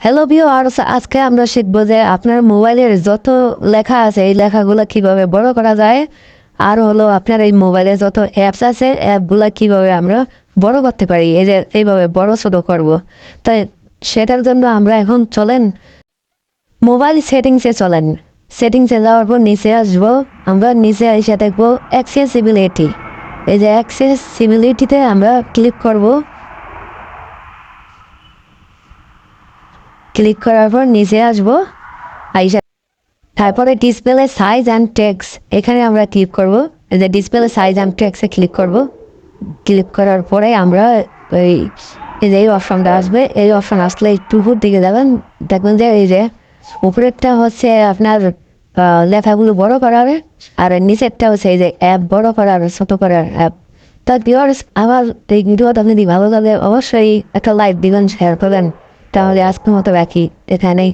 Hello viewers, আজকে আমরা শিখবো যে আপনার মোবাইলের যত লেখা আছে এই লেখাগুলো কিভাবে বড় করা যায়। আর হলো আপনার এই মোবাইলে যত অ্যাপস আছে অ্যাপগুলো কিভাবে আমরা বড় করতে পারি, এই যে এইভাবে বড় ছোট করব। তাই সেটার জন্য আমরা এখন চলেন মোবাইল সেটিংসে চলেন। সেটিংসে যাওয়ার পর নিচে আসবো, আমরা নিচে এসে দেখবো অ্যাক্সেসিবিলিটি। এই যে অ্যাক্সেসিবিলিটিতে আমরা ক্লিক করব। ক্লিক করার পর নিচে আসবো, আইসা তারপরে ডিসপ্লে সাইজ অ্যান্ড টেক্সট এখানে আমরা ক্লিক করব। এই যে ডিসপ্লে সাইজ অ্যান্ড টেক্সটে ক্লিক করব। ক্লিক করার পরে আমরা ওই এই যে এই অপশনটা আসবে, এই অপশন আসলে একটু উপর দিকে যাবেন, দেখবেন যে এই যে উপরেরটা হচ্ছে আপনার লেখাগুলো বড় করার, আর নিচেরটা হচ্ছে এই যে অ্যাপ বড় করার ছোট করার অ্যাপ। তা ভিউয়ার্স, আমার এই ভিডিওটা যদি ভালো লাগে অবশ্যই একটা লাইক দিবেন, শেয়ার করবেন। তাহলে আজকের মতো রাখি এখানেই।